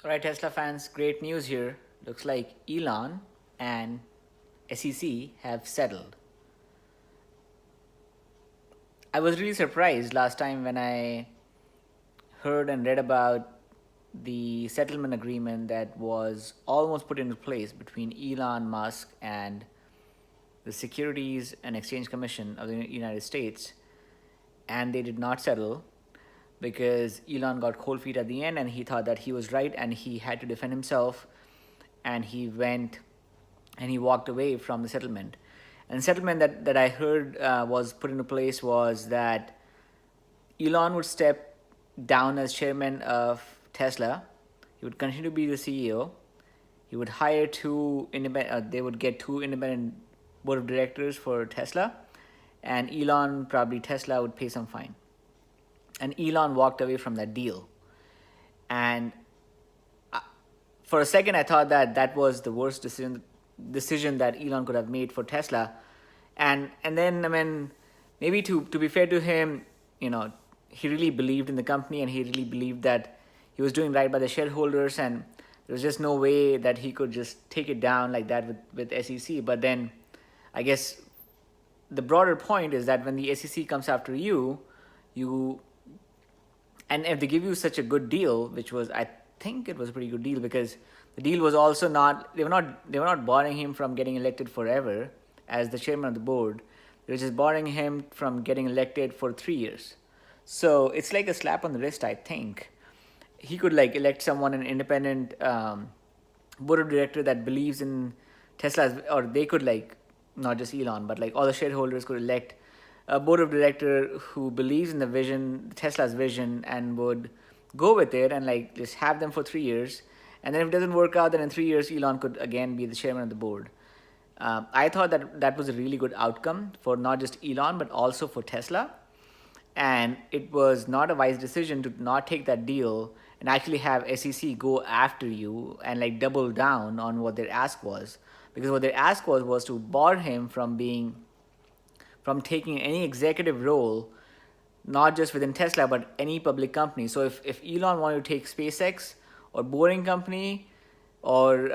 All right, Tesla fans, great news here. Looks like Elon and SEC have settled. I was really surprised last time when I heard and read about the settlement agreement that was almost put into place between Elon Musk and the Securities and Exchange Commission of the United States, and they did not settle because Elon got cold feet at the end and he thought that he was right and he had to defend himself, and he went and he walked away from the settlement. And the settlement that I heard was put into place was that Elon would step down as chairman of Tesla. He would continue to be the CEO. He would hire two independent. They would get two independent board of directors for Tesla, and Elon, probably Tesla, would pay some fine. And Elon walked away from that deal. And for a second, I thought that that was the worst decision that Elon could have made for Tesla. And then, I mean, maybe to be fair to him, he really believed in the company and he really believed that he was doing right by the shareholders, and there was just no way that he could just take it down like that with SEC. But then, I guess the broader point is that when the SEC comes after you, you and if they give you such a good deal, which was, I think it was a pretty good deal, because the deal was also not, they were not barring him from getting elected forever as the chairman of the board. They were just barring him from getting elected for 3 years. So it's like a slap on the wrist, I think. He could like elect someone, an independent board of director that believes in Tesla, or they could, like, not just Elon, but like all the shareholders could elect a board of director who believes in the vision, Tesla's vision, and would go with it and like just have them for 3 years. And then if it doesn't work out, then in 3 years Elon could again be the chairman of the board. I thought that that was a really good outcome for not just Elon but also for Tesla, and it was not a wise decision to not take that deal and actually have SEC go after you and like double down on what their ask was, because what their ask was to bar him from taking any executive role, not just within Tesla but any public company. So if Elon wanted to take SpaceX or Boring Company or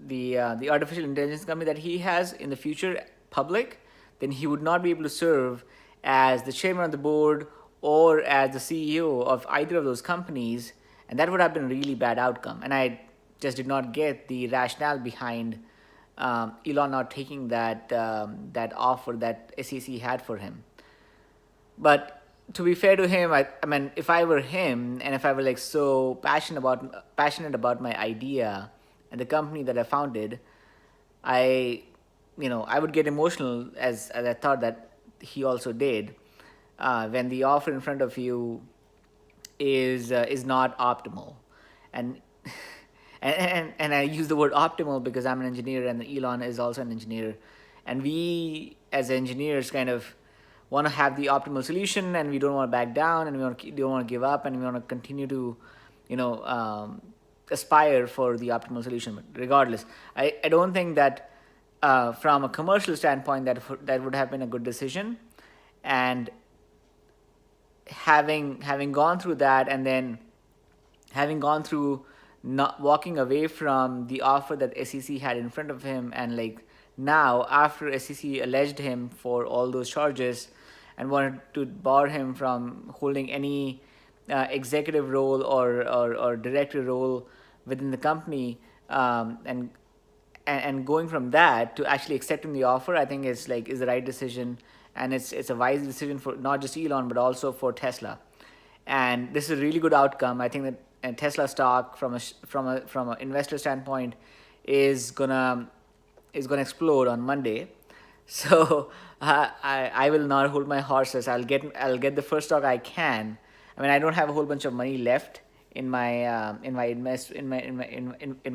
the artificial intelligence company that he has in the future public, then he would not be able to serve as the chairman of the board or as the CEO of either of those companies, and that would have been a really bad outcome. And I just did not get the rationale behind Elon not taking that offer that SEC had for him. But to be fair to him, I mean, if I were him and if I were like so passionate about my idea and the company that I founded, I I would get emotional as I thought that he also did, when the offer in front of you is not optimal. And and I use the word optimal because I'm an engineer and Elon is also an engineer, and we as engineers kind of want to have the optimal solution, and we don't want to back down, and don't want to give up, and we want to continue to you know aspire for the optimal solution. But regardless, I don't think that from a commercial standpoint that would have been a good decision. And having gone through that, and then having gone through not walking away from the offer that SEC had in front of him, and like now after SEC alleged him for all those charges and wanted to bar him from holding any executive role or director role within the company, and going from that to actually accepting the offer, I think is the right decision, and it's a wise decision for not just Elon but also for Tesla. And this is a really good outcome. I think that Tesla stock from an investor standpoint is gonna explode on Monday. So I will not hold my horses. I'll get the first stock I can. I mean, I don't have a whole bunch of money left in my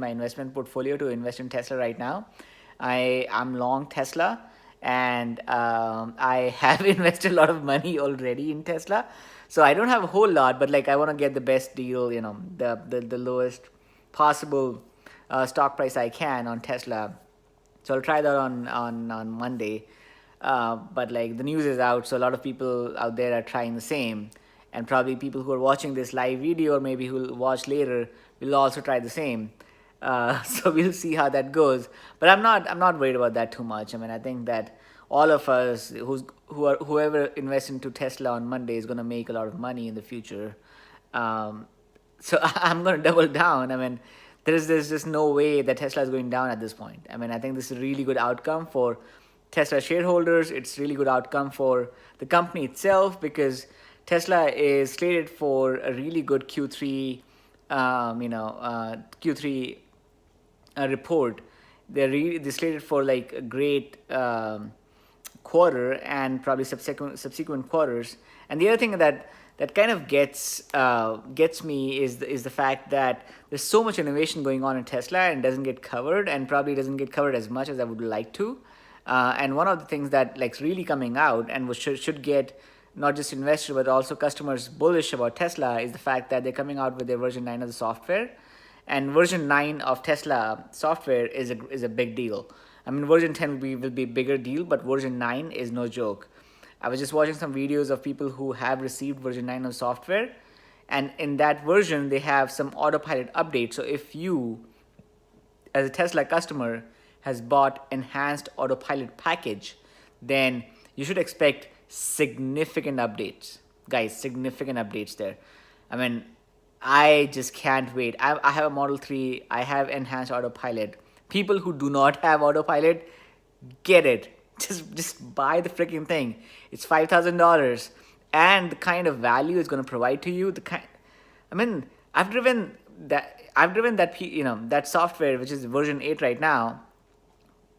investment portfolio to invest in Tesla right now. I'm long Tesla, and I have invested a lot of money already in Tesla. So I don't have a whole lot, but like I want to get the best deal, the lowest possible stock price I can on Tesla. So I'll try that on Monday. But like the news is out, so a lot of people out there are trying the same. and probably people who are watching this live video or maybe who will watch later will also try the same. So we'll see how that goes. But I'm not worried about that too much. I mean, I think that all of us whoever invests into Tesla on Monday is going to make a lot of money in the future. So I'm going to double down. I mean, there's just no way that Tesla is going down at this point. I mean, I think this is a really good outcome for Tesla shareholders. It's really good outcome for the company itself because Tesla is slated for a really good Q3, Q3 report. They're slated for like a great quarter and probably subsequent quarters. And the other thing that kind of gets me is the fact that there's so much innovation going on in Tesla and doesn't get covered, and probably doesn't get covered as much as I would like to. And one of the things that like really coming out and which should get not just investors but also customers bullish about Tesla is the fact that they're coming out with their version 9 of the software. And version 9 of Tesla software is a big deal. I mean, version 10 will be a bigger deal, but version 9 is no joke. I was just watching some videos of people who have received version 9 of software, and in that version they have some autopilot updates. So if you as a Tesla customer has bought enhanced autopilot package, then you should expect significant updates, guys. Significant updates there. I mean, I just can't wait. I have a Model 3. I have enhanced autopilot. People who do not have autopilot, get it. Just buy the freaking thing. It's $5,000, and the kind of value it's going to provide to you. I mean, I've driven that software, which is version 8 right now,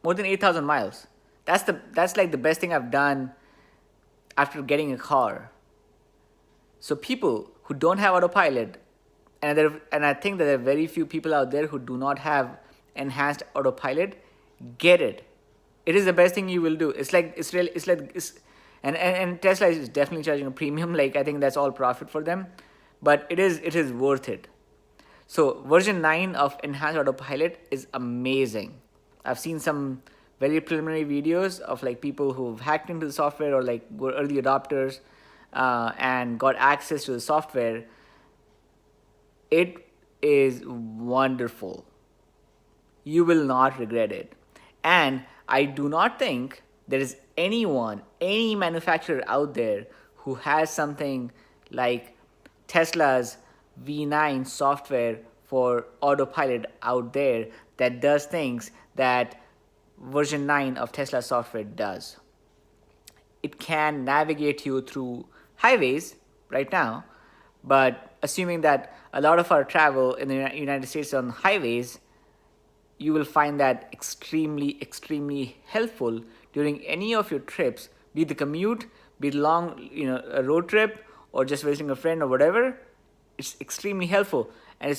more than 8,000 miles. That's like the best thing I've done after getting a car. So people who don't have autopilot, and I think that there are very few people out there who do not have enhanced autopilot, get it. It is the best thing you will do. And Tesla is definitely charging a premium. Like, I think that's all profit for them, but it is worth it. So version 9 of enhanced autopilot is amazing. I've seen some very preliminary videos of like people who've hacked into the software or like were early adopters and got access to the software. It is wonderful. You will not regret it. And I do not think there is any manufacturer out there who has something like Tesla's V9 software for autopilot out there that does things that version 9 of Tesla software does. It can navigate you through highways right now, but assuming that a lot of our travel in the United States on highways, you will find that extremely helpful during any of your trips, be it the commute, be it long, a road trip, or just visiting a friend or whatever. It's extremely helpful, and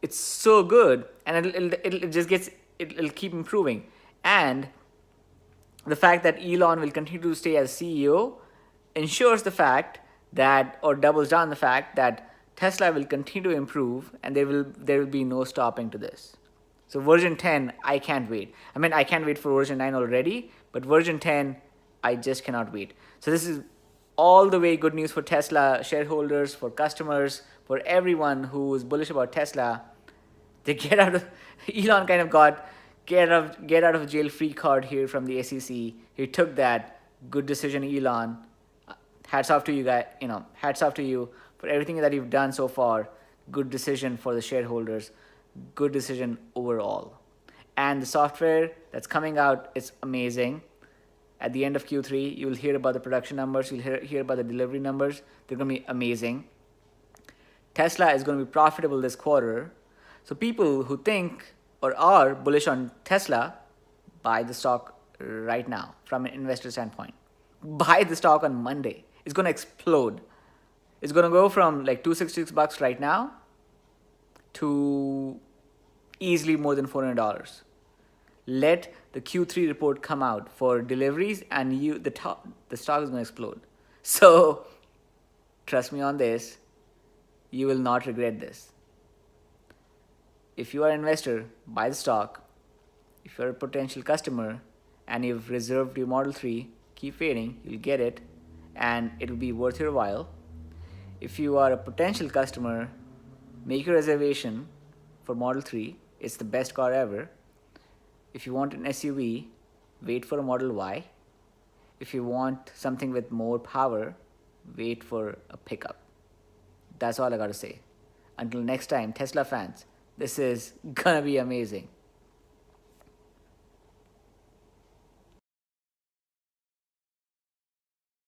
it's so good, and it'll keep improving. And the fact that Elon will continue to stay as CEO ensures the fact that, or doubles down the fact that Tesla will continue to improve, and there will be no stopping to this. So version 10, I can't wait. I mean, I can't wait for version 9 already, but version 10, I just cannot wait. So this is all the way good news for Tesla shareholders, for customers, for everyone who is bullish about Tesla. They get out of Elon kind of got get out of jail free card here from the SEC. He took that. Good decision, Elon. Hats off to you guys. Hats off to you for everything that you've done so far. Good decision for the shareholders. Good decision overall. And the software that's coming out is amazing. At the end of Q3, you'll hear about the production numbers. You'll hear about the delivery numbers. They're going to be amazing. Tesla is going to be profitable this quarter. So people who think or are bullish on Tesla, buy the stock right now from an investor standpoint. Buy the stock on Monday. It's going to explode. It's going to go from like $266 right now to easily more than $400. Let the Q3 report come out for deliveries, and the stock is going to explode. So trust me on this. You will not regret this. If you are an investor, buy the stock. If you're a potential customer and you've reserved your Model 3, keep waiting. You'll get it, and it'll be worth your while. If you are a potential customer, make your reservation for Model 3. It's the best car ever. If you want an SUV, wait for a Model Y. If you want something with more power, wait for a pickup. That's all I gotta say. Until next time, Tesla fans, this is gonna be amazing.